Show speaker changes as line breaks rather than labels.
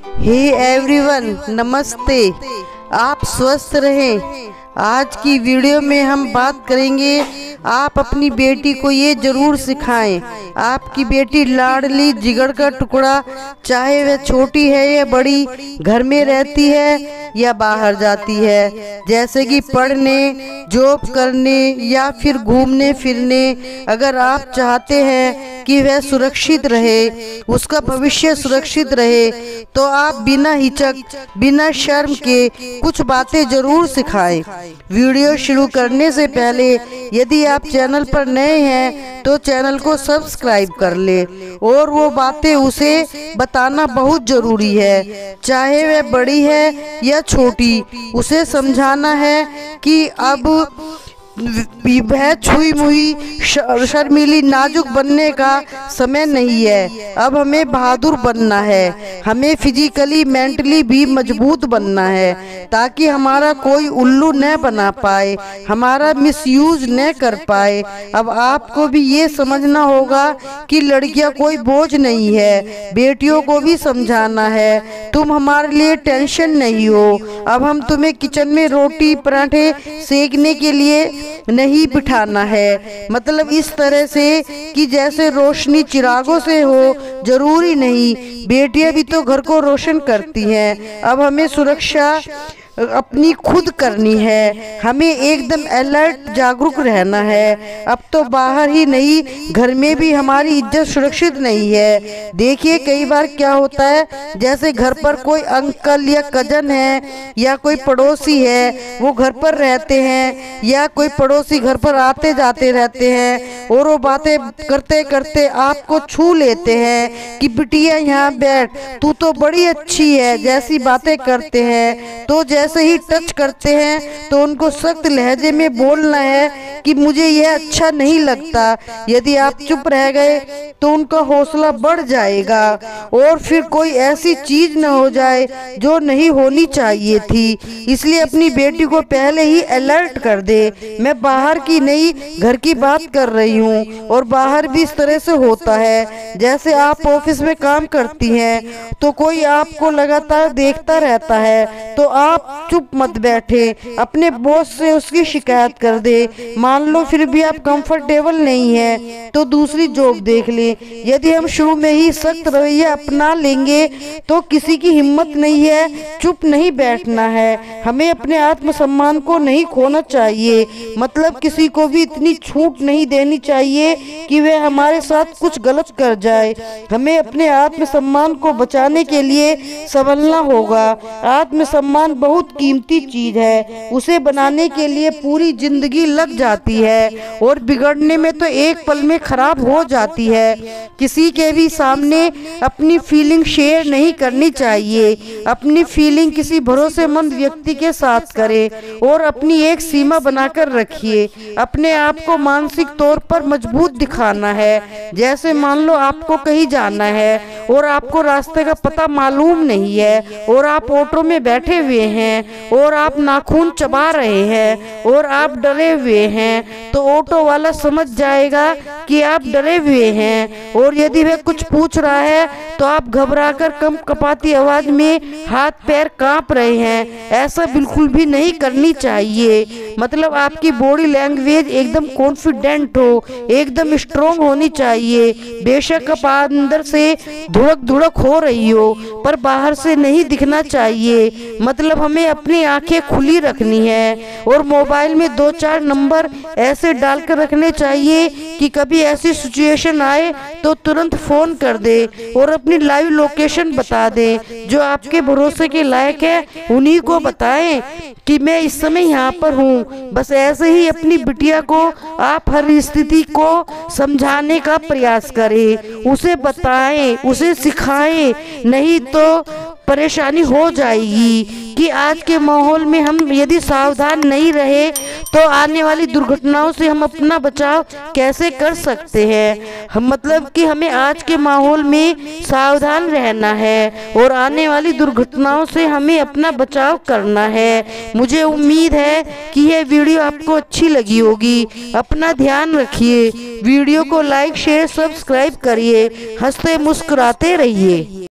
Hey everyone, नमस्ते। आप स्वस्थ रहें। आज की वीडियो में हम बात करेंगे, आप अपनी बेटी को ये जरूर सिखाएं। आपकी बेटी लाडली जिगर का टुकड़ा, चाहे वह छोटी है या बड़ी, घर में रहती है या बाहर जाती है, जैसे कि पढ़ने, जॉब करने या फिर घूमने फिरने। अगर आप चाहते हैं कि वह सुरक्षित रहे, उसका भविष्य सुरक्षित रहे, तो आप बिना हिचक, बिना शर्म के कुछ बातें जरूर सिखाएं। वीडियो शुरू करने से पहले यदि आप चैनल पर नए हैं तो चैनल को सब्सक्राइब कर लें और वो बातें उसे बताना बहुत ज़रूरी है, चाहे वह बड़ी है या छोटी। उसे समझाना है कि अब वह छुई मुई शर्मीली नाजुक बनने का समय नहीं है। अब हमें बहादुर बनना है, हमें फिजिकली मेंटली भी मजबूत बनना है, ताकि हमारा कोई उल्लू न बना पाए, हमारा मिसयूज न कर पाए। अब आपको भी ये समझना होगा कि लड़कियां कोई बोझ नहीं है, बेटियों को भी समझाना है, तुम हमारे लिए टेंशन नहीं हो। अब हम तुम्हें किचन में रोटी पराठे सेकने के लिए नहीं बिठाना है, मतलब इस तरह से कि जैसे रोशनी चिरागों से हो, जरूरी नहीं। बेटियां भी तो घर को रोशन करती हैं। अब हमें सुरक्षा अपनी खुद करनी है, हमें एकदम अलर्ट जागरूक रहना है। अब तो बाहर ही नहीं, घर में भी हमारी इज्जत सुरक्षित नहीं है। देखिए कई बार क्या होता है, जैसे घर पर कोई अंकल या कजन है या कोई पड़ोसी है, वो घर पर रहते हैं या कोई पड़ोसी घर पर आते जाते रहते हैं और वो बातें करते करते आपको छू लेते हैं कि बिटिया यहाँ बैठ, तू तो बड़ी अच्छी है जैसी बातें करते हैं। तो जैसे ही टच करते हैं तो उनको सख्त लहजे में बोलना है कि मुझे यह अच्छा नहीं लगता। यदि आप चुप रह गए तो उनका हौसला बढ़ जाएगा और फिर कोई ऐसी चीज न हो जाए जो नहीं होनी चाहिए थी। इसलिए अपनी बेटी को पहले ही अलर्ट कर दे। मैं बाहर की नहीं, घर की बात कर रही हूँ, और बाहर भी इस तरह से होता है। जैसे आप ऑफिस में काम करती हैं तो कोई आपको लगातार देखता रहता है, तो आप चुप मत बैठे, अपने बॉस से उसकी शिकायत कर दे। मान लो फिर भी आप कंफर्टेबल नहीं है तो दूसरी जॉब देख ले। यदि हम शुरू में ही सख्त रवैया अपना लेंगे तो किसी की हिम्मत नहीं है, चुप नहीं बैठना है। हमें अपने आत्मसम्मान को नहीं खोना चाहिए, मतलब किसी को भी इतनी छूट नहीं देनी चाहिए कि वह हमारे साथ कुछ गलत कर जाए। हमें अपने आत्मसम्मान को बचाने के लिए संभलना होगा। आत्मसम्मान बहुत कीमती चीज है, उसे बनाने के लिए पूरी जिंदगी लग जाती है और बिगड़ने में तो एक पल में खराब हो जाती है। किसी के भी सामने अपनी फीलिंग शेयर नहीं करनी चाहिए। अपनी फीलिंग किसी भरोसेमंद व्यक्ति के साथ करें और अपनी एक सीमा बनाकर रखिए। अपने आप को मानसिक तौर पर मजबूत दिखाना है। जैसे मान लो आपको कहीं जाना है और आपको रास्ते का पता मालूम नहीं है और आप ऑटो में बैठे हुए हैं और आप नाखून चबा रहे हैं और आप डरे हुए हैं, तो ऑटो वाला समझ जाएगा कि आप डरे हुए हैं। और यदि वह कुछ पूछ रहा है तो आप घबराकर कम कपाती आवाज में हाथ पैर कांप रहे हैं। ऐसा बिल्कुल भी नहीं करनी चाहिए। मतलब आपकी बॉडी लैंग्वेज एकदम कॉन्फिडेंट हो, एकदम स्ट्रोंग होनी चाहिए। बेशक आप अंदर से धुड़क धुड़क हो रही हो पर बाहर से नहीं दिखना चाहिए। मतलब हमें अपनी आंखें खुली रखनी है और मोबाइल में 2-4 नंबर ऐसे डालकर रखने चाहिए कि कभी ऐसी सिचुएशन आए तो तुरंत फोन कर दे और अपनी लाइव लोकेशन बता दे। जो आपके भरोसे के लायक है उन्हीं को बताएं कि मैं इस समय यहाँ पर हूँ। बस ऐसे ही अपनी बिटिया को आप हर स्थिति को समझाने का प्रयास करें, उसे बताएं, उसे सिखाएं, नहीं तो परेशानी हो जाएगी। कि आज के माहौल में हम यदि सावधान नहीं रहे तो आने वाली दुर्घटनाओं से हम अपना बचाव कैसे कर सकते हैं। हम मतलब कि हमें आज के माहौल में सावधान रहना है और आने वाली दुर्घटनाओं से हमें अपना बचाव करना है। मुझे उम्मीद है कि यह वीडियो आपको अच्छी लगी होगी। अपना ध्यान रखिए, वीडियो को लाइक शेयर सब्सक्राइब करिए, हंसते मुस्कुराते रहिए।